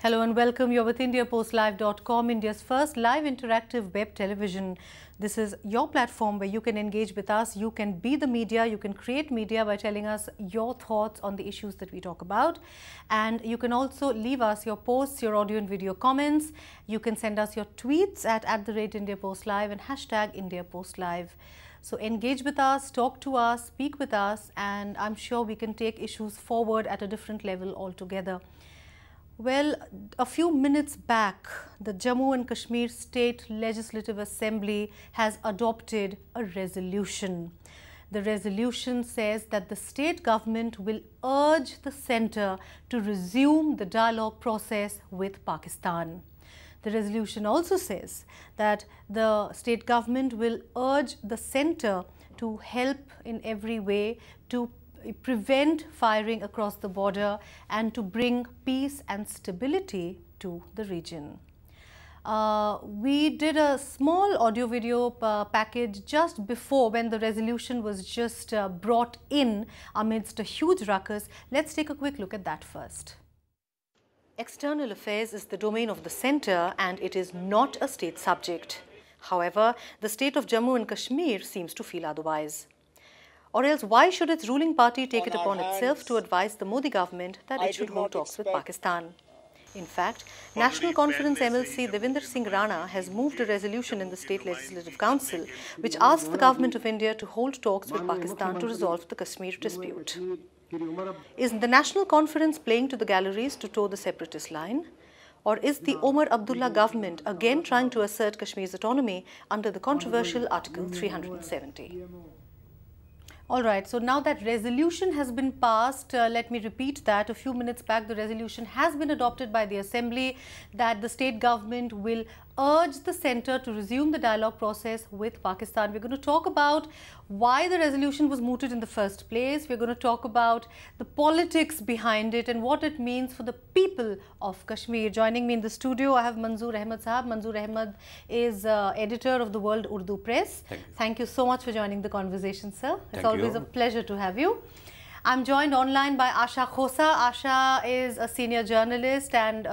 Hello and welcome. You're with IndiaPostLive.com, India's first live interactive web television. This is your platform where you can engage with us. You can be the media. You can create media by telling us your thoughts on the issues that we talk about. And you can also leave us your posts, your audio and video comments. You can send us your tweets at @IndiaPostLive and #IndiaPostLive. So engage with us, talk to us, speak with us, and I'm sure we can take issues forward at a different level altogether. Well, a few minutes back, the Jammu and Kashmir State Legislative Assembly has adopted a resolution. The resolution says that the state government will urge the centre to resume the dialogue process with Pakistan. The resolution also says that the state government will urge the centre to help in every way to prevent firing across the border and to bring peace and stability to the region. We did a small audio video package just before when the resolution was just brought in amidst a huge ruckus. Let's take a quick look at that first. External affairs is the domain of the centre and it is not a state subject. However, the state of Jammu and Kashmir seems to feel otherwise. Or else, why should its ruling party take it upon itself to advise the Modi government that it should hold talks with Pakistan? In fact, National Conference MLC Devinder Singh Rana has moved a resolution in the State Legislative Council which asks the Government of India to hold talks with Pakistan to resolve the Kashmir dispute. Is the National Conference playing to the galleries to toe the separatist line? Or is the Omar Abdullah government again trying to assert Kashmir's autonomy under the controversial Article 370? All right, so now that resolution has been passed, let me repeat that. A few minutes back, the resolution has been adopted by the Assembly that the state government will urge the centre to resume the dialogue process with Pakistan. We're going to talk about why the resolution was mooted in the first place. We're going to talk about the politics behind it and what it means for the people of Kashmir. Joining me in the studio, I have Manzoor Ahmed Sahab. Manzoor Ahmed is editor of the World Urdu Press. Thank you so much for joining the conversation, sir. It's always a pleasure to have you. I'm joined online by Asha Khosa. Asha is a senior journalist and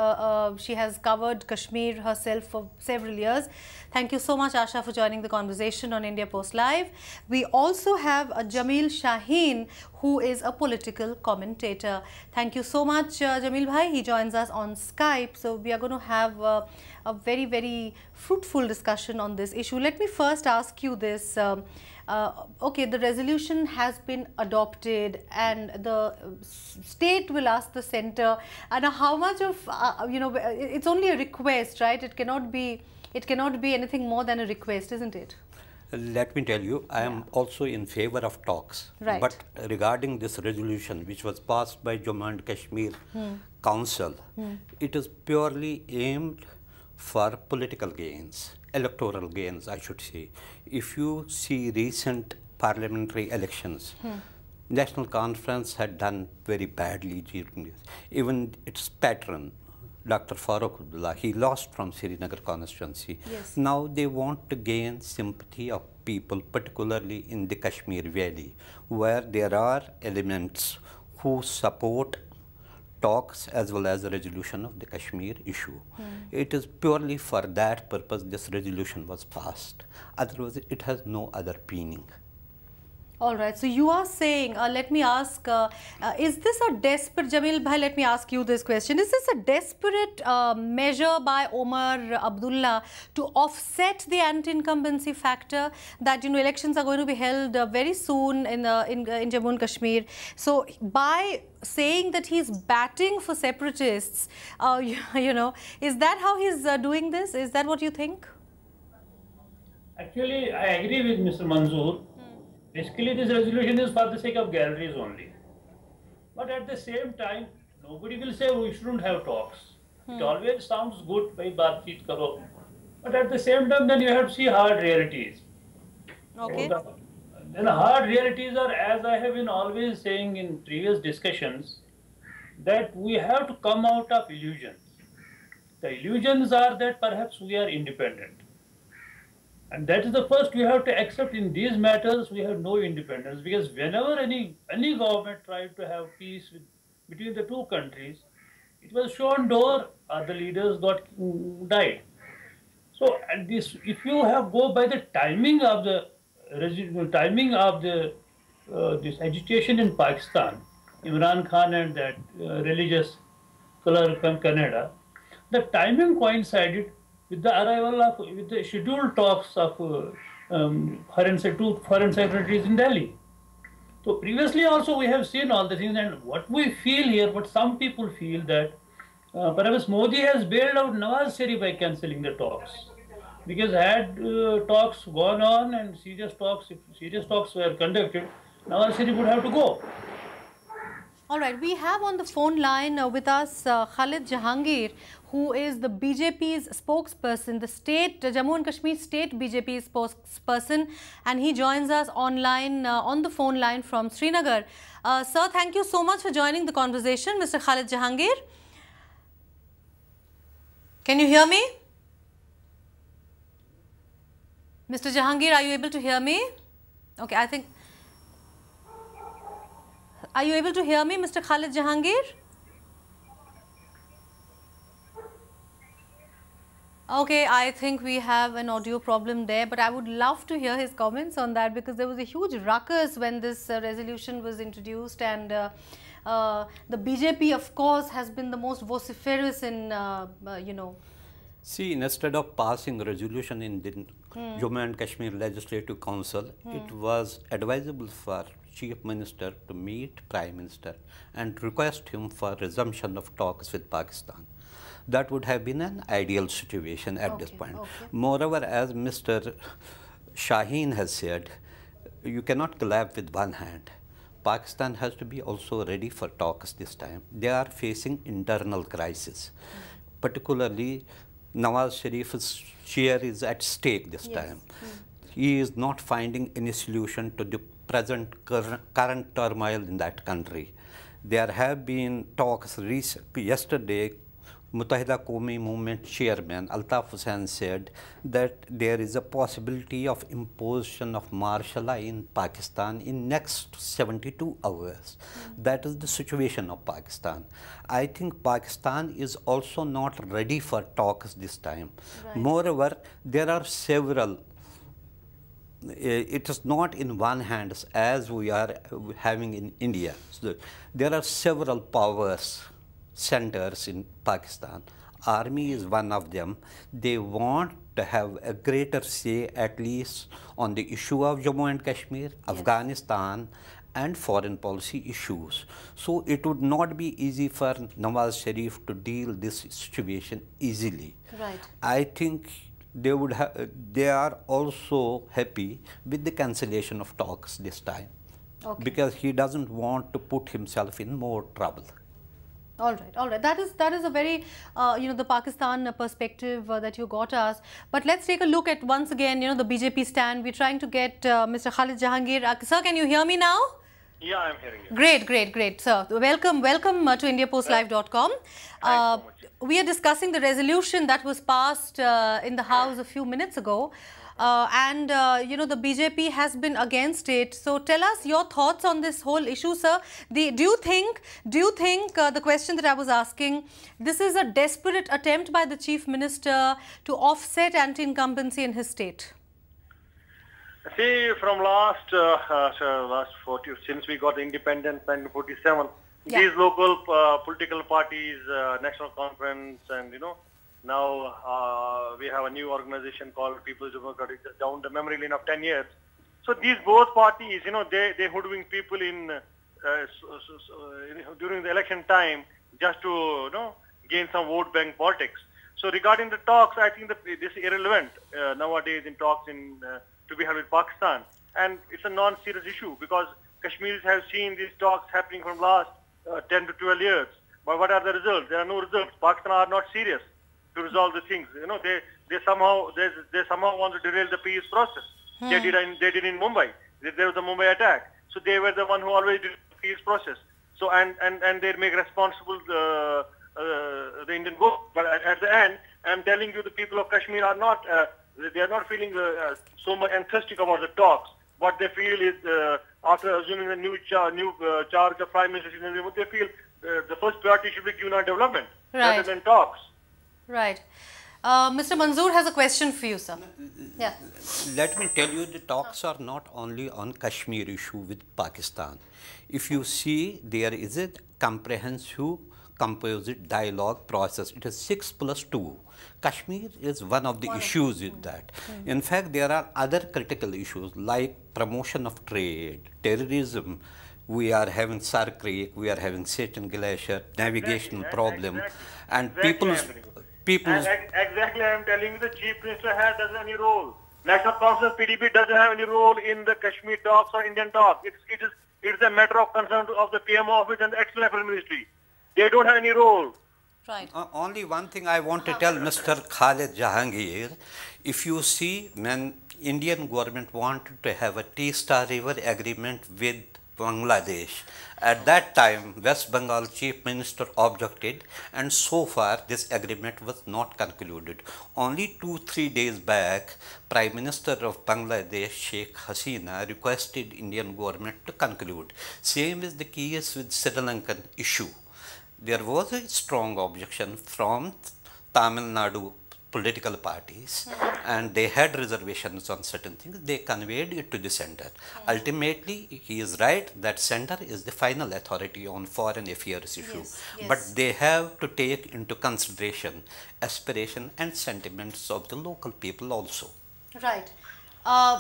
she has covered Kashmir herself for several years. Thank you so much, Asha, for joining the conversation on India Post Live. We also have Jameel Shaheen, who is a political commentator. Thank you so much, Jameel Bhai. He joins us on Skype. So we are going to have a very, very fruitful discussion on this issue. Let me first ask you this. Okay, the resolution has been adopted and the state will ask the centre, and how much of, it's only a request, right? It cannot be anything more than a request, isn't it? Let me tell you, I am also in favor of talks. Right. But regarding this resolution, which was passed by Jammu and Kashmir Council, it is purely aimed for political gains, electoral gains, I should say. If you see recent parliamentary elections, National Conference had done very badly during this. Even its patron, Dr. Farooq Abdullah, he lost from Srinagar constituency. Yes. Now they want to gain sympathy of people, particularly in the Kashmir Valley, where there are elements who support talks as well as the resolution of the Kashmir issue. It is purely for that purpose this resolution was passed. Otherwise, it has no other meaning. All right. So you are saying, let me ask, is this a desperate, Jameel Bhai, let me ask you this question. Is this a desperate measure by Omar Abdullah to offset the anti-incumbency factor that, elections are going to be held very soon in Jammu and Kashmir? So by saying that he's batting for separatists, is that how he's doing this? Is that what you think? Actually, I agree with Mr. Manzoor. Basically, this resolution is for the sake of galleries only. But at the same time, nobody will say we shouldn't have talks. It always sounds good by Baatcheet karo. But at the same time, then you have to see hard realities. Okay. Then hard realities are, as I have been always saying in previous discussions, that we have to come out of illusions. The illusions are that perhaps we are independent. And that is the first we have to accept. In these matters, we have no independence, because whenever any government tried to have peace between the two countries, It was shown door, the leaders got died. So, and this, if you have go by the timing of the this agitation in Pakistan, Imran Khan and that religious clerk from Canada, the timing coincided with the arrival of with the scheduled talks of two foreign secretaries in Delhi. So previously also we have seen all the things, and what we feel here, what some people feel that perhaps Modi has bailed out Nawaz Sharif by cancelling the talks. Because had talks gone on and if serious talks were conducted, Nawaz Sharif would have to go. All right, we have on the phone line with us Khalid Jahangir, who is the BJP's spokesperson, the state, Jammu and Kashmir state BJP spokesperson, and he joins us online on the phone line from Srinagar. Sir, thank you so much for joining the conversation, Mr. Khalid Jahangir. Can you hear me? Mr. Jahangir, are you able to hear me? Okay, I think... Are you able to hear me, Mr. Khalid Jahangir? Okay, I think we have an audio problem there, but I would love to hear his comments on that, because there was a huge ruckus when this resolution was introduced, and the BJP, of course, has been the most vociferous in, you know. See, instead of passing a resolution in the Jammu and Kashmir Legislative Council, it was advisable for Chief Minister to meet Prime Minister and request him for resumption of talks with Pakistan. That would have been an ideal situation at this point. Moreover, as Mr. Shaheen has said, you cannot clap with one hand. Pakistan has to be also ready for talks this time. They are facing internal crisis, particularly Nawaz Sharif's share is at stake this time. He is not finding any solution to the current turmoil in that country. There have been talks yesterday. Muttahida Qawmi Movement chairman Altaf Hussain said that there is a possibility of imposition of martial law in Pakistan in next 72 hours. That is the situation of Pakistan. I think Pakistan is also not ready for talks this time. Moreover, there are several, it is not in one hand as we are having in India. So there are several powers centers in Pakistan. Army is one of them. They want to have a greater say at least on the issue of Jammu and Kashmir, Afghanistan, and foreign policy issues. So it would not be easy for Nawaz Sharif to deal this situation easily. I think they are also happy with the cancellation of talks this time, because he doesn't want to put himself in more trouble. All right. That is a very, you know, the Pakistan perspective that you got us. But let's take a look at, once again, you know, the BJP stand. We're trying to get Mr. Khalid Jahangir. Sir, can you hear me now? Yeah, I'm hearing you. Great, sir. Welcome to IndiaPostLive.com. We are discussing the resolution that was passed in the House a few minutes ago. You know, the BJP has been against it. So tell us your thoughts on this whole issue, sir. Do you think the question that I was asking, this is a desperate attempt by the Chief Minister to offset anti-incumbency in his state? See, from since we got independence in 1947, these local political parties, National Conference, and you know, now we have a new organization called People's Democratic, down the memory lane of 10 years. So these both parties, you know, they hoodwink people in during the election time just to, you know, gain some vote bank politics. So regarding the talks, I think this is irrelevant nowadays in talks to be held with Pakistan, and it's a non-serious issue because Kashmiris have seen these talks happening from last 10 to 12 years. But what are the results? There are no results. Pakistan are not serious to resolve the things. You know, they somehow want to derail the peace process. They did in Mumbai. There was a Mumbai attack. So they were the one who always did the peace process. So and they make responsible the Indian vote. But at the end, I'm telling you, the people of Kashmir are not. They are not feeling so much enthusiastic about the talks. What they feel is after assuming the new charge of Prime Minister, they feel the first priority should be given on development rather than talks. Right. Mr. Manzoor has a question for you, sir. Yeah. Let me tell you, the talks are not only on Kashmir issue with Pakistan. If you see, there is a comprehensive composite dialogue process. It is 6+2. Kashmir is one of the issues with that. In fact, there are other critical issues like promotion of trade, terrorism. We are having Sar Creek, we are having Sechin Glacier, navigational problem, and people's. Exactly, I am telling you, the Chief Minister doesn't have any role. National Council of PDP doesn't have any role in the Kashmir talks or Indian talks. It is a matter of concern of the PM office and the External Affairs Ministry. They don't have any role. Right. Only one thing I want to tell Mr. Khalid Jahangir, if you see, when Indian government wanted to have a Teesta River agreement with Bangladesh, at that time West Bengal Chief Minister objected, and so far this agreement was not concluded. Only 2-3 days back, Prime Minister of Bangladesh Sheikh Hasina requested Indian government to conclude. Same is the case with Sri Lankan issue. There was a strong objection from Tamil Nadu political parties, and they had reservations on certain things. They conveyed it to the center. Ultimately, he is right that center is the final authority on foreign affairs issue. But they have to take into consideration aspiration and sentiments of the local people also. Right.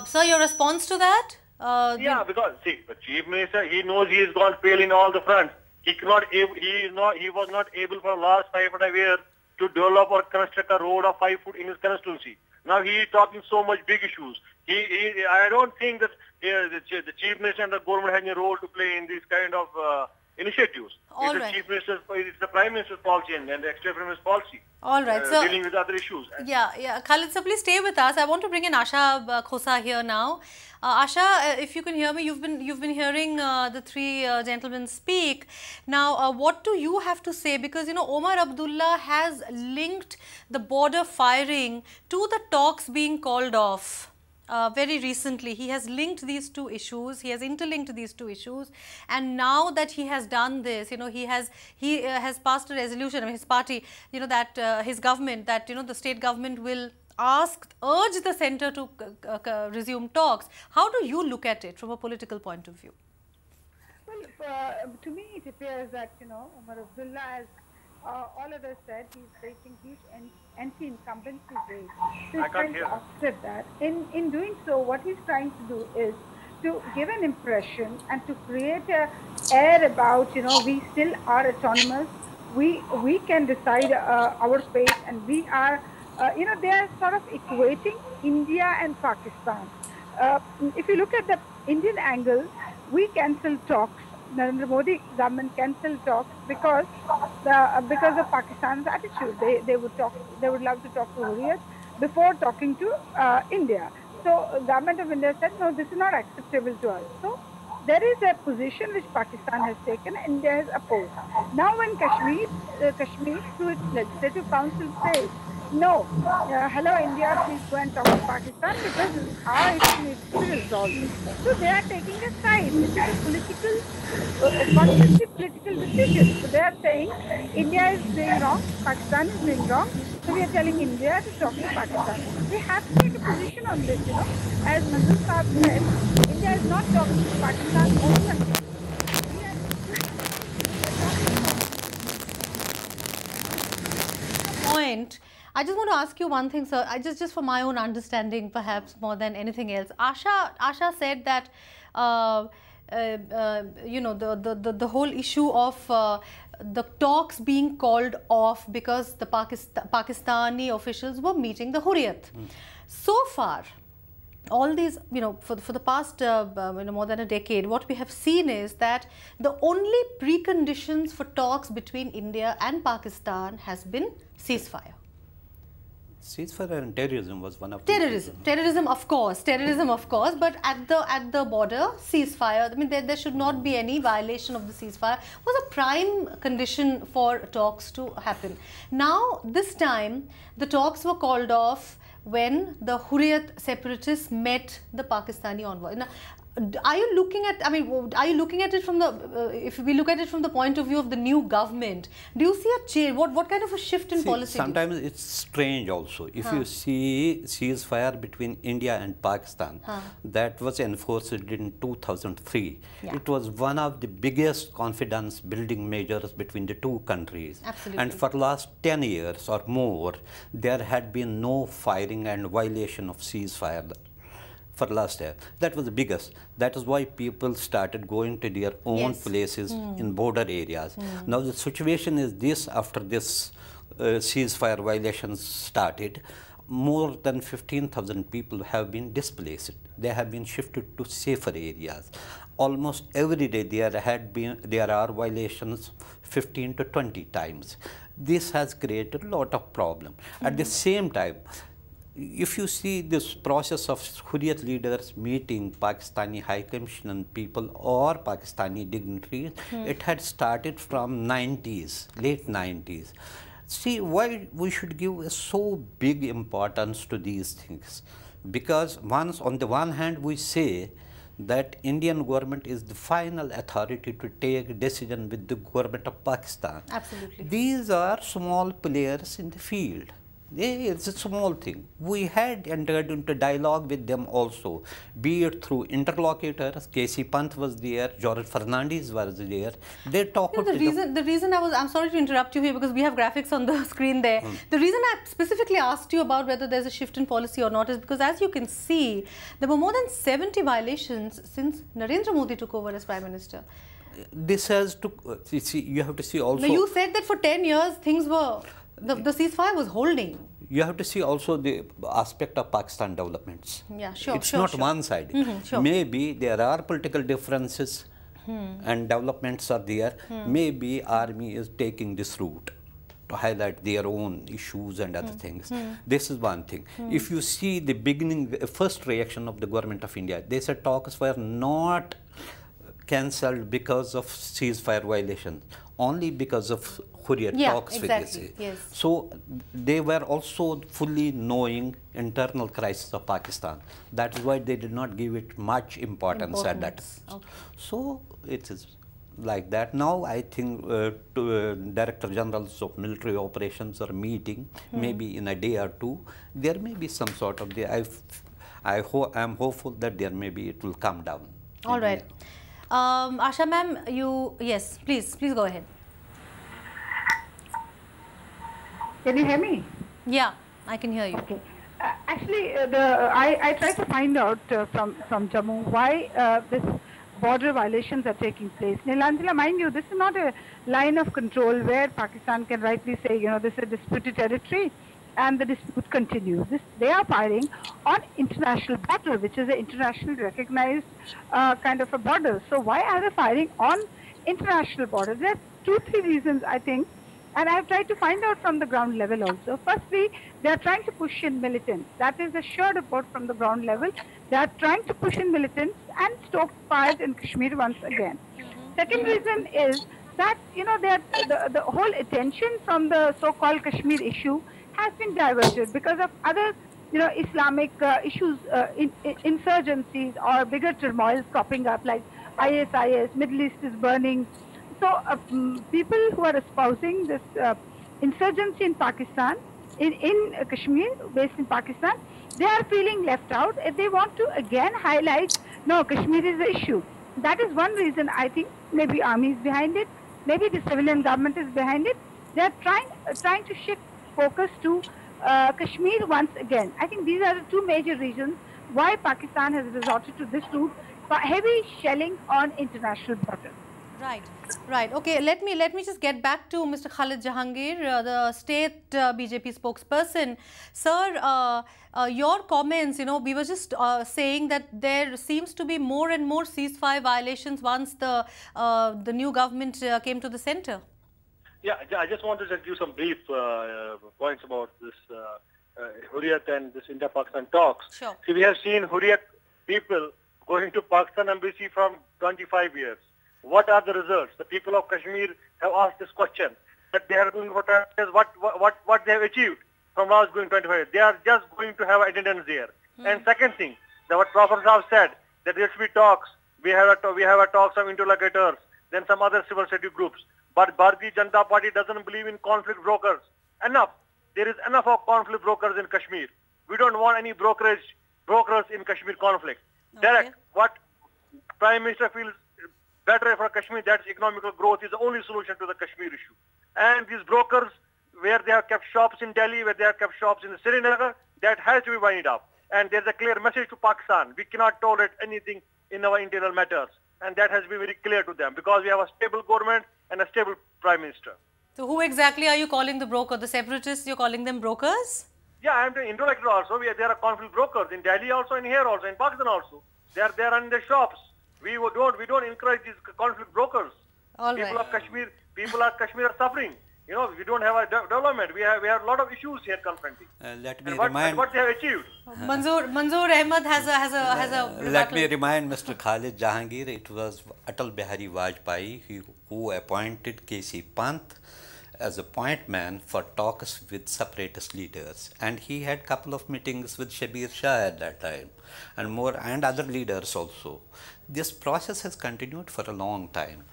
Sir, your response to that? Yeah, because see, the Chief Minister, he knows he has gone fail in all the fronts. He was not able for the last 5 years to develop or construct a road of 5 foot in his constituency. Now he is talking so much big issues. I don't think that the Chief Minister and the government have any role to play in these kind of initiatives. It's the Prime Minister's policy and the External Affairs policy. All right, so dealing with other issues. Yeah. Khalid, sir, please stay with us. I want to bring in Asha Khosa here now. Asha, if you can hear me, you've been hearing the three gentlemen speak. Now, what do you have to say? Because Omar Abdullah has linked the border firing to the talks being called off. Very recently, he has linked these two issues. He has interlinked these two issues, and now that he has done this, he has passed a resolution of his party. That his government, that the state government will urge the centre to resume talks. How do you look at it from a political point of view? Well, to me, it appears that Omar Abdullah, as all of us said, he's facing huge anti-incumbency race. So he's trying to offset that. In doing so, what he's trying to do is to give an impression and to create a air about, we still are autonomous. We can decide our fate, and we are, they are sort of equating India and Pakistan. If you look at the Indian angle, we cancel talks. Narendra Modi government cancelled talks because of Pakistan's attitude. They would love to talk to Hurriyat before talking to India. So government of India said, no, this is not acceptable to us. So there is a position which Pakistan has taken, and India has opposed. Now when Kashmir through its legislative council says, no, hello India, please go and talk to Pakistan because our issue needs to be resolved. So they are taking a side. This is a conscious political decision. So they are saying India is doing wrong, Pakistan is doing wrong. So we are telling India to talk to Pakistan. We have to take a position on this, As Manzoor Saab said, India is not talking to Pakistan only. Point. I just want to ask you one thing, sir. Just for my own understanding, perhaps more than anything else. Asha said that the whole issue of the talks being called off because the Pakistani officials were meeting the Hurriyat. So far, all these, for the past more than a decade, what we have seen is that the only preconditions for talks between India and Pakistan has been ceasefire. Ceasefire and terrorism was one of terrorism, of course, but at the border, ceasefire. I mean, there should not be any violation of the ceasefire. Was a prime condition for talks to happen. Now, this time, the talks were called off when the Hurriyat separatists met the Pakistani envoy. Now, Are you looking at, I mean, are you looking at it from the, if we look at it from the point of view of the new government, do you see a change? What kind of a shift in policy? Sometimes it's strange also. If you see ceasefire between India and Pakistan, that was enforced in 2003. Yeah. It was one of the biggest confidence building measures between the two countries. Absolutely. And for last 10 years or more, there had been no firing and violation of ceasefire. For last year, that was the biggest. That is why people started going to their own places in border areas. Now the situation is this: after this ceasefire violations started, more than 15,000 people have been displaced. They have been shifted to safer areas. Almost every day there are violations 15 to 20 times. This has created a lot of problem. At the same time, if you see this process of Hurriyat leaders meeting Pakistani High Commission people or Pakistani dignitaries, it had started from 90s, late 90s. See, why we should give so big importance to these things? Because on the one hand, we say that Indian government is the final authority to take decision with the government of Pakistan. Absolutely. These are small players in the field. It's a small thing. We had entered into dialogue with them also, be it through interlocutors. K.C. Pant was there, George Fernandes was there. They talked. You know, the reason I'm sorry to interrupt you here because we have graphics on the screen there. The reason I specifically asked you about whether there's a shift in policy or not is because, as you can see, there were more than 70 violations since Narendra Modi took over as Prime Minister. This has to see. You have to see also. Now, you said that for 10 years things were. The ceasefire was holding. You have to see also the aspect of Pakistan developments. Yeah, sure. It's not one-sided. Sure. Maybe there are political differences and developments are there. Maybe army is taking this route to highlight their own issues and other things. This is one thing. If you see the beginning, first reaction of the government of India, they said talks were not cancelled because of ceasefire violations, only because of Hurriyat talks with this. Yes. So they were also fully knowing internal crisis of Pakistan. That is why they did not give it much importance at that time. Okay. So it is like that. Now I think Director Generals of Military Operations are meeting, maybe in a day or two. There may be some sort of I'm hopeful that there maybe it will come down. All right. Asha ma'am, yes, please go ahead. Can you hear me? Yeah, I can hear you. Okay. Actually, I tried to find out from Jammu why this border violations are taking place. Neelanjana, mind you, this is not a line of control where Pakistan can rightly say, you know, this is a disputed territory and the dispute continues. They are firing on international border, which is an internationally recognized kind of a border. So why are they firing on international border? There are 2-3 reasons, I think. And I've tried to find out from the ground level also. Firstly, they are trying to push in militants. That is a sure report from the ground level. They are trying to push in militants and stoke fires in Kashmir once again. Second reason is that, you know, the whole attention from the so-called Kashmir issue has been diverted because of other, you know, Islamic issues, insurgencies or bigger turmoils cropping up like ISIS, Middle East is burning. So people who are espousing this insurgency in Pakistan, in Kashmir, based in Pakistan, they are feeling left out. They want to again highlight, no, Kashmir is the issue. That is one reason I think maybe army is behind it, maybe the civilian government is behind it. They are trying to shift focus to Kashmir once again. I think these are the 2 major reasons why Pakistan has resorted to this route for heavy shelling on international borders. Right. Okay, let me just get back to Mr. Khalid Jahangir, the state BJP spokesperson. Sir, your comments, you know, we were just saying that there seems to be more and more ceasefire violations once the new government came to the center. Yeah, I just wanted to give some brief points about this Hurriyat and this India-Pakistan talks. Sure. See, we have seen Hurriyat people going to Pakistan embassy from 25 years. What are the results? The people of Kashmir have asked this question, that they are doing what they have achieved from last going 25 years. They are just going to have attendance there. And second thing, that what Prophet Sahib said, that there should be talks. We have a talks of interlocutors, then some other civil society groups. But Bharatiya Janata Party doesn't believe in conflict brokers. Enough. There is enough of conflict brokers in Kashmir. We don't want any brokers in Kashmir conflict. Okay. Direct. What Prime Minister feels better for Kashmir, that's economical growth, is the only solution to the Kashmir issue. And these brokers, where they have kept shops in Delhi, where they have kept shops in Srinagar, that has to be winded up. And there's a clear message to Pakistan. We cannot tolerate anything in our internal matters. And that has to be very clear to them, because we have a stable government and a stable Prime Minister. So who exactly are you calling the broker? The separatists, you're calling them brokers? Yeah, I'm the interlocutor also. There are conflict brokers in Delhi also, in here also, in Pakistan also. They are there in the shops. We don't encourage these conflict brokers. All People right. of Kashmir are suffering. You know, we don't have a development. We have a lot of issues here confronting. Let me And remind. what they have achieved. Manzoor Ahmed has a Let me rebuttal. remind Mr. Khalid Jahangir, it was Atal Bihari Vajpayee who appointed K.C. Pant as a point man for talks with separatist leaders, and he had couple of meetings with Shabir Shah at that time, and other leaders also. This process has continued for a long time.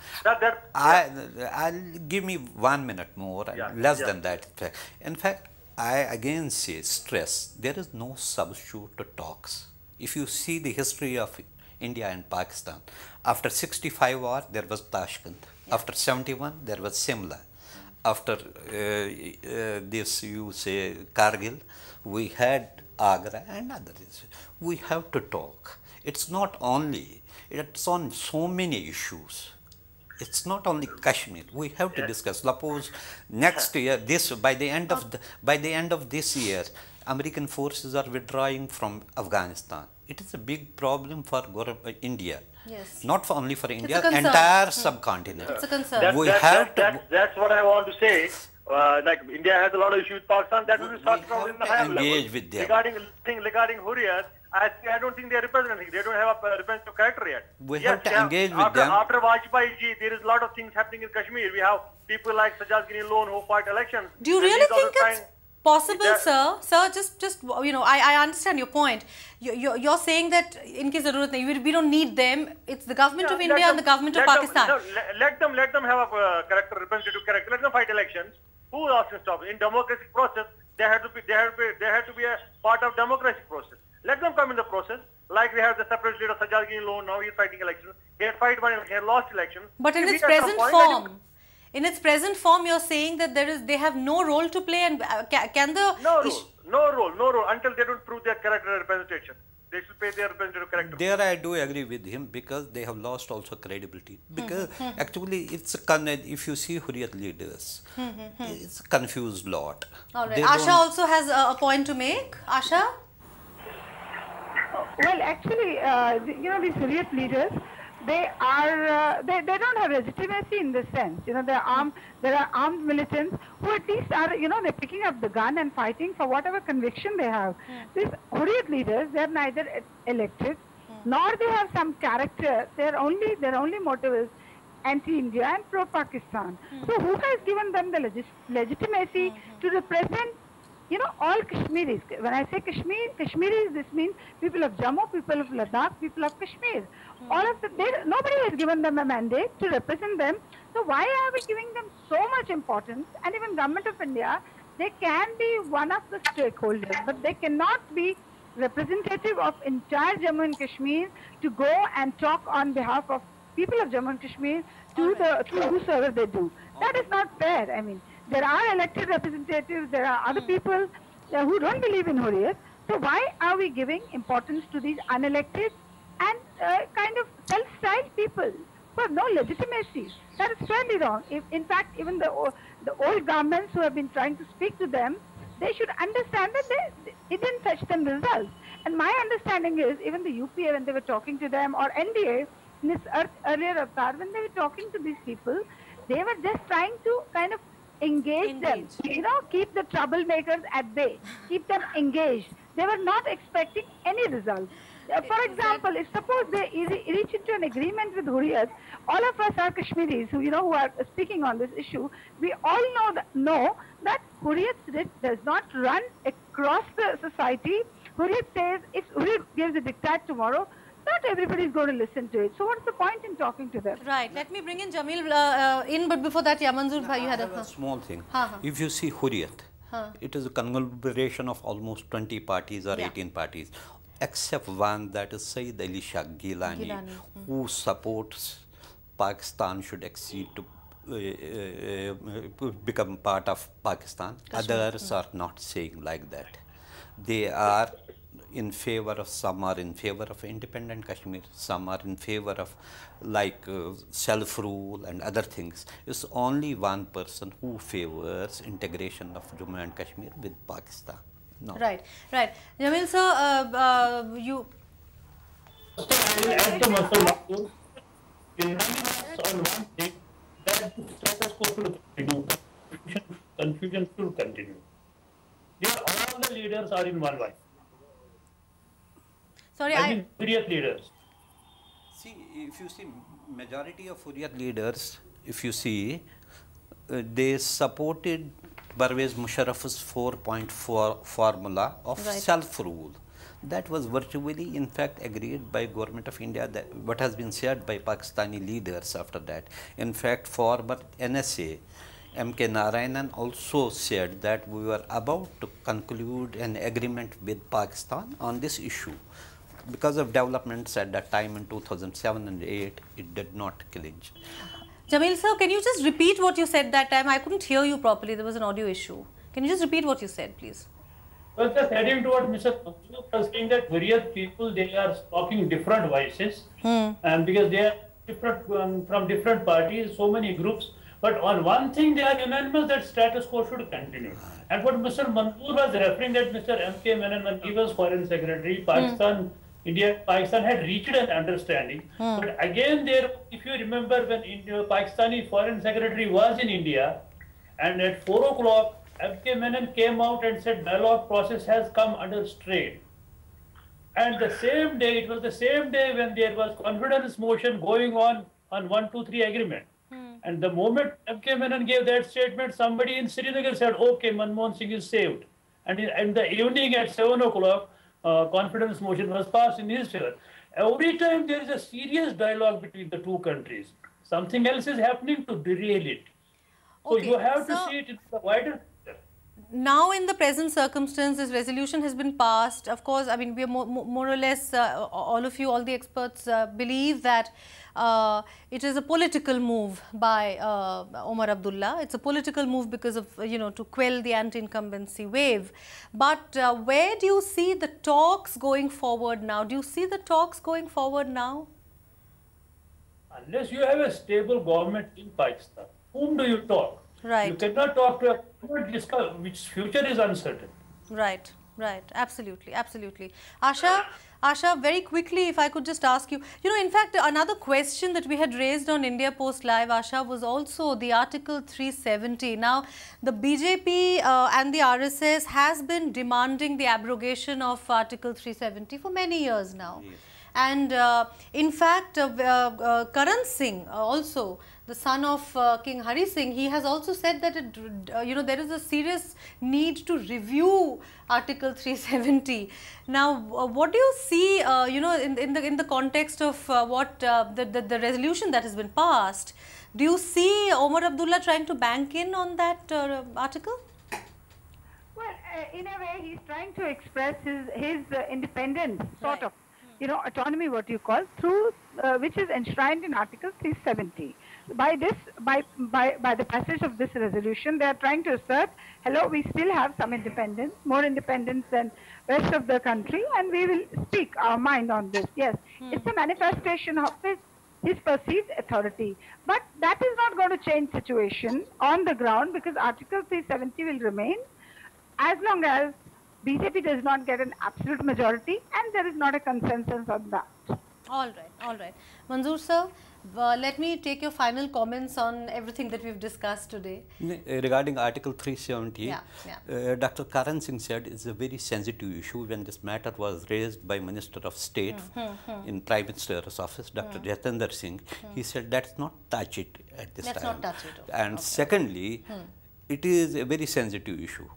I'll give me 1 minute more, less than that. In fact, I again stress, there is no substitute to talks. If you see the history of India and Pakistan, after 65 war, there was Tashkent. After 71, there was Simla. After this, you say Kargil, we had Agra and others. We have to talk. It's not only, it's on so many issues. It's not only Kashmir. We have to discuss. Suppose next year, by the end of this year, American forces are withdrawing from Afghanistan. It is a big problem for India. Yes. Not only for India, a concern. entire subcontinent. It's a concern. That's what I want to say. Like India has a lot of issues with Pakistan. That will be solved from in the higher level. Engage with them. Regarding Hurriyat, I don't think they are representative. They don't have a representative character yet. We have to engage with them. After Vajpayee ji, there is a lot of things happening in Kashmir. We have people like Sajjad Ghani Lone who fight elections. Do you really think it's possible, sir? Sir, just you know, I understand your point. You're saying that in case we don't need them. It's the government of India and the government of Pakistan. Let them have a representative character. Let them fight elections. Who asked to stop? In democratic process, they have to be a part of democratic process. Let them come in the process. Like we have the separate leader Sajjad Ghani Lone, now he is fighting elections. He had lost elections. But in its present form. In its present form, you're saying that they have no role to play, and can the no role until they don't prove their character representation. They should pay their representative character. There I do agree with him, because they have lost also credibility. Because actually, if you see Hurriyat leaders, it's a confused lot. All right. Asha also has a point to make. Asha? Well, actually, you know, these Hurriyat leaders, they don't have legitimacy in this sense. You know, there are armed militants who at least are, you know, they're picking up the gun and fighting for whatever conviction they have. These Hurriyat leaders, they're neither elected nor they have some character. Their only motive is anti-India and pro-Pakistan. So who has given them the legitimacy to represent, you know, all Kashmiris? When I say Kashmiris, this means people of Jammu, people of Ladakh, people of Kashmir. All of them, nobody has given them a mandate to represent them. So why are we giving them so much importance? And even Government of India, they can be one of the stakeholders, but they cannot be representative of entire Jammu and Kashmir to go and talk on behalf of people of Jammu and Kashmir to whosoever they do. That is not fair. I mean, there are elected representatives, there are other people who don't believe in Hurriyat. So why are we giving importance to these unelected and kind of self-styled people who have no legitimacy? That is fairly wrong. In fact, even the old governments who have been trying to speak to them, they should understand that it didn't fetch them results. And my understanding is, even the UPA, when they were talking to them, or NDA, in this earlier avatar, when they were talking to these people, they were just trying to kind of engage them, you know, keep the troublemakers at bay, keep them engaged. They were not expecting any results. For example, if suppose they reach into an agreement with Hurriyat, all of us are Kashmiris who are speaking on this issue. We all know that Hurriyat does not run across the society. Hurriyat says, if Hurriyat gives a diktat tomorrow, not everybody is going to listen to it. So what's the point in talking to them? Right. Let me bring in Jamil but before that, Manzoor bhai, you had a small thing. Ha. If you see Hurriyat, it is a conglomeration of almost 20 parties or 18 parties, except one, that is Sayyid Ali Shah Gilani, who supports Pakistan should accede to become part of Pakistan. Others are not saying like that. They are in favor of, some are in favor of independent Kashmir, some are in favor of self-rule and other things. It's only one person who favors integration of Jammu and Kashmir with Pakistan. No. Right, right. Jamil sir, you... I will add to Mr. on one thing, that status quo should continue, confusion should continue. All the leaders are in one line. Sorry, Hurriyat leaders. See, if you see majority of Hurriyat leaders, if you see, they supported Parvez Musharraf's 4-point formula of self-rule. That was virtually, in fact, agreed by Government of India, that what has been said by Pakistani leaders after that. In fact, former NSA, M.K. Narayanan also said that we were about to conclude an agreement with Pakistan on this issue. Because of developments at that time in 2007 and 8, it did not clinch. Jamil sir, can you just repeat what you said that time? I couldn't hear you properly. There was an audio issue. Can you just repeat what you said, please? Well, just adding to what Mr. Manzoor was saying, that Hurriyat people, they are talking different voices, and because they are different from different parties, so many groups. But on one thing, they are unanimous that status quo should continue. And what Mr. Manzoor was referring, that Mr. M.K. Menon, when he was Foreign Secretary, Pakistan had reached an understanding. But again, there, if you remember, when Pakistani Foreign Secretary was in India, and at 4 o'clock, M.K. Menon came out and said dialogue process has come under strain. And the same day, it was the same day when there was confidence motion going on 123 agreement. And the moment M.K. Menon gave that statement, somebody in Srinagar said, okay, Manmohan Singh is saved. And in the evening at 7 o'clock, confidence motion was passed in his favor. Every time there is a serious dialogue between the two countries, something else is happening to derail it. So you have to see it in the wider picture. Now, in the present circumstances, resolution has been passed. Of course, I mean, we are more or less, all of you, all the experts believe that it is a political move by Omar Abdullah. It's a political move because of, to quell the anti-incumbency wave. But where do you see the talks going forward now? Do you see the talks going forward now? Unless you have a stable government in Pakistan, whom do you talk? Right. You cannot talk to which future is uncertain. Right, right. Absolutely, absolutely. Asha, very quickly, if I could just ask you, in fact, another question that we had raised on India Post Live, Asha, was also the Article 370. Now, the BJP and the RSS has been demanding the abrogation of Article 370 for many years now. Yes. And in fact, Karan Singh also, the son of King Hari Singh, he has also said that there is a serious need to review Article 370. Now, what do you see, in the context of what the resolution that has been passed? Do you see Omar Abdullah trying to bank in on that article? Well, in a way, he's trying to express his independence, sort of. Autonomy, what you call, through which is enshrined in Article 370. By the passage of this resolution, they are trying to assert, hello, we still have some independence, more independence than rest of the country, and we will speak our mind on this. Yes, it's a manifestation of his perceived authority. But that is not going to change situation on the ground, because Article 370 will remain as long as BJP does not get an absolute majority and there is not a consensus on that. All right, all right. Manzoor sir, let me take your final comments on everything that we've discussed today. Regarding Article 370, Dr. Karan Singh said it's a very sensitive issue. When this matter was raised by Minister of State in Prime Minister's office, Dr. Jatendra Singh, he said, let's not touch it at this time. Let's not touch it. And secondly, it is a very sensitive issue.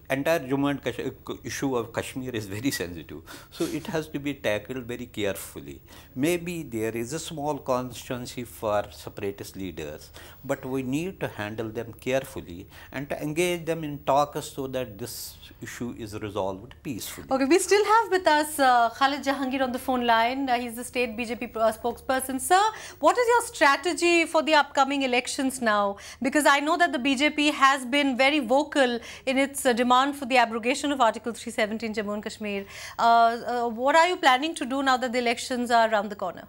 Entire Jammu and Kashmir issue of Kashmir is very sensitive. So it has to be tackled very carefully. Maybe there is a small constituency for separatist leaders, but we need to handle them carefully and to engage them in talks so that this issue is resolved peacefully. Okay, we still have with us Khalid Jahangir on the phone line. He's the state BJP spokesperson. Sir, what is your strategy for the upcoming elections now? Because I know that the BJP has been very vocal in its demand for the abrogation of Article 370 in Jammu and Kashmir. What are you planning to do now that the elections are around the corner?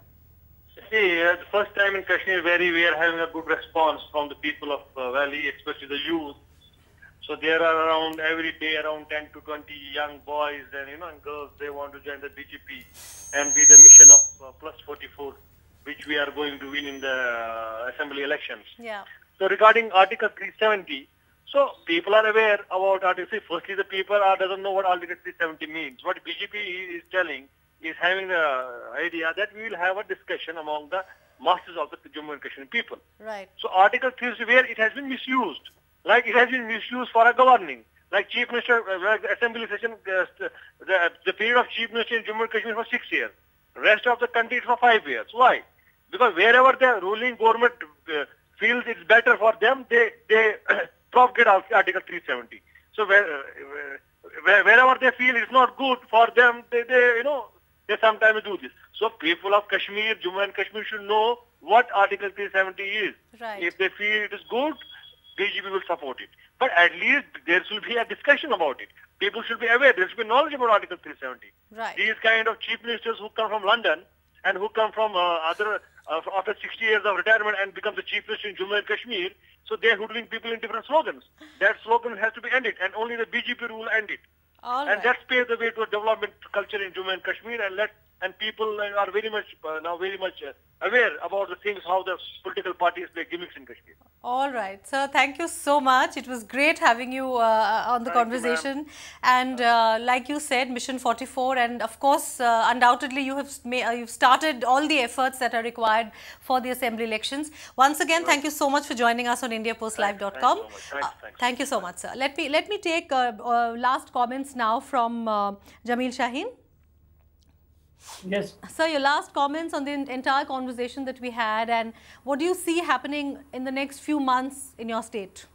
See, the first time in Kashmir, we are having a good response from the people of Valley, especially the youth. So there are around every day around 10 to 20 young boys and and girls. They want to join the BJP and be the mission of plus 44, which we are going to win in the assembly elections. Yeah. So regarding Article 370, so people are aware about Article. Firstly, the people doesn't know what Article 370 means. What BJP is telling is having the idea that we will have a discussion among the masses of the Jammu and Kashmir people. Right. So Article 370, where it has been misused, like it has been misused for a governing. Like Chief Minister, Assembly session, the period of Chief Minister in Jammu and Kashmir was 6 years. Rest of the country is for 5 years. Why? Because wherever the ruling government feels it's better for them, they propagate Article 370. So wherever they feel it's not good for them, they sometimes do this. So people of Kashmir, Jammu and Kashmir should know what Article 370 is. Right. If they feel it is good, BJP will support it. But at least there should be a discussion about it. People should be aware. There should be knowledge about Article 370. Right. These kind of chief ministers who come from London and who come from after 60 years of retirement and become the chief minister in Jammu and Kashmir, so they are hoodwinking people in different slogans. That slogan has to be ended, and only the BJP will end it. All and right. that's pave the way to a development culture in Jammu and Kashmir, and people are very much aware about the things, how the political parties play gimmicks in Kashmir. All right, sir. Thank you so much. It was great having you on the conversation. And like you said, Mission 44, and of course, undoubtedly, you've started all the efforts that are required for the assembly elections. Once again, thank you so much for joining us on IndiaPostLive.com. Thank you so much, sir. Let me take last comments now from Jamil Shaheen. Yes. Sir, your last comments on the entire conversation that we had, and what do you see happening in the next few months in your state?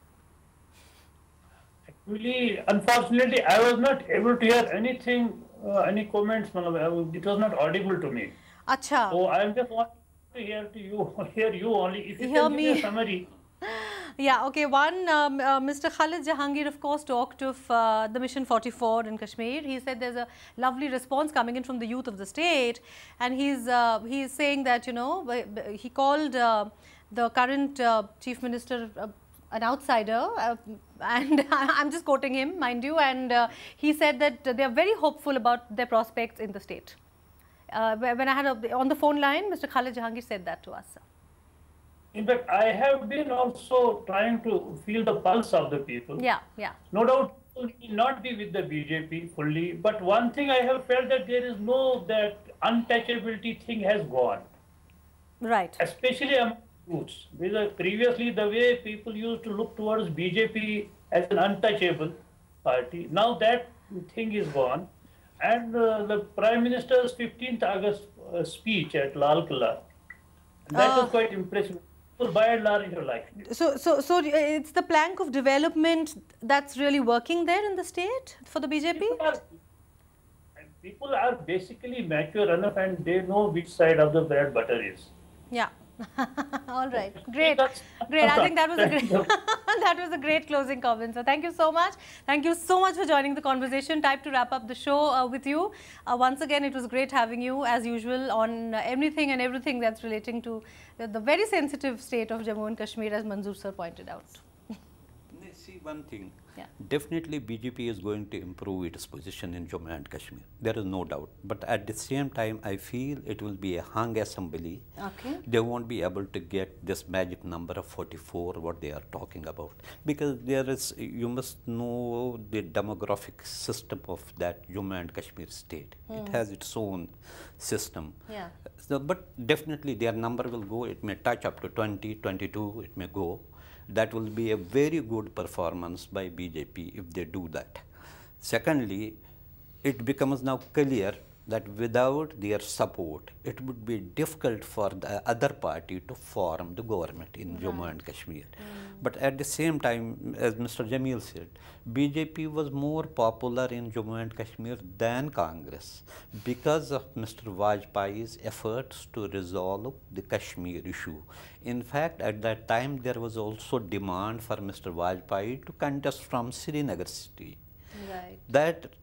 Actually, unfortunately, I was not able to hear anything, any comments. It was not audible to me. Acha. So I am just wanting to hear you only. If you Hear can me. give a summary. Yeah, okay. One, Mr. Khalid Jahangir, of course, talked of the Mission 44 in Kashmir. He said there's a lovely response coming in from the youth of the state, and he's saying that, he called the current Chief Minister an outsider, and I'm just quoting him, mind you, and he said that they are very hopeful about their prospects in the state. When I had on the phone line, Mr. Khalid Jahangir said that to us. In fact, I have been also trying to feel the pulse of the people. Yeah, yeah. No doubt, people will not be with the BJP fully, but one thing I have felt that there is that untouchability thing has gone. Right. Especially among youths. Because previously, the way people used to look towards BJP as an untouchable party, now that thing is gone. And the Prime Minister's 15th August speech at Lal Killa, that was quite impressive. By and large, you like it. So it's the plank of development that's really working there in the state for the BJP? People are basically mature enough and they know which side of the bread butter is. Yeah. All right. Great. Great. I think that was a great that was a great closing comment. So thank you so much. Thank you so much for joining the conversation. Time to wrap up the show with you. Once again, it was great having you as usual on anything and everything that's relating to the very sensitive state of Jammu and Kashmir, as Manzoor sir pointed out. See one thing. Yeah. Definitely BJP is going to improve its position in Jammu and Kashmir. There is no doubt. But at the same time, I feel it will be a hung assembly. Okay. They won't be able to get this magic number of 44, what they are talking about. Because there is, you must know the demographic system of that Jammu and Kashmir state. It has its own system. Yeah. So, but definitely their number will go. It may touch up to 20, 22, it may go. That will be a very good performance by BJP if they do that. Secondly, it becomes now clear that without their support, it would be difficult for the other party to form the government in Jammu and Kashmir. But at the same time, as Mr. Jamil said, BJP was more popular in Jammu and Kashmir than Congress because of Mr. Vajpayee's efforts to resolve the Kashmir issue. In fact, at that time, there was also demand for Mr. Vajpayee to contest from Srinagar city. Right. That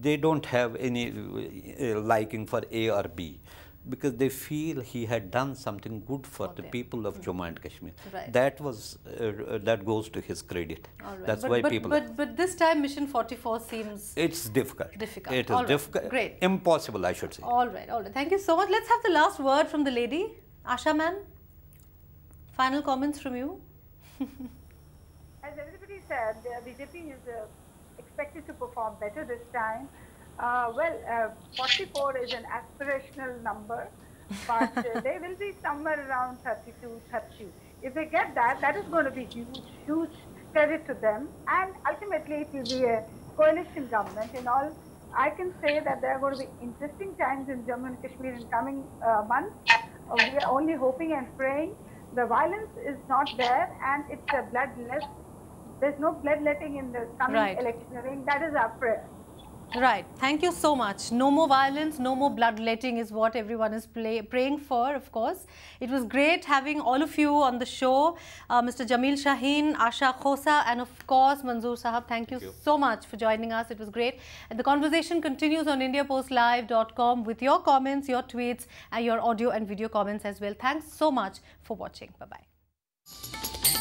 they don't have any liking for A or B, because they feel he had done something good for the people of Jammu and Kashmir. Right. That was that goes to his credit. Right. That's why people. But this time Mission 44 seems. It's difficult. Difficult. It is difficult. Great. Impossible, I should say. All right. All right. Thank you so much. Let's have the last word from the lady, Asha ma'am. Final comments from you. As everybody said, the BJP is expected to perform better this time. 44 is an aspirational number, but they will be somewhere around 32, 30. If they get that, that is going to be huge credit to them. And ultimately, it will be a coalition government. In all, I can say that there are going to be interesting times in Jammu and Kashmir in coming months. We are only hoping and praying. The violence is not there, and it's a bloodless. There's no bloodletting in the coming electioneering. That is our prayer. Right. Thank you so much. No more violence, no more bloodletting is what everyone is praying for, of course. It was great having all of you on the show. Mr. Jamil Shaheen, Asha Khosa, and of course, Manzoor Sahab. Thank you so much for joining us. It was great. And the conversation continues on IndiaPostLive.com with your comments, your tweets, and your audio and video comments as well. Thanks so much for watching. Bye-bye.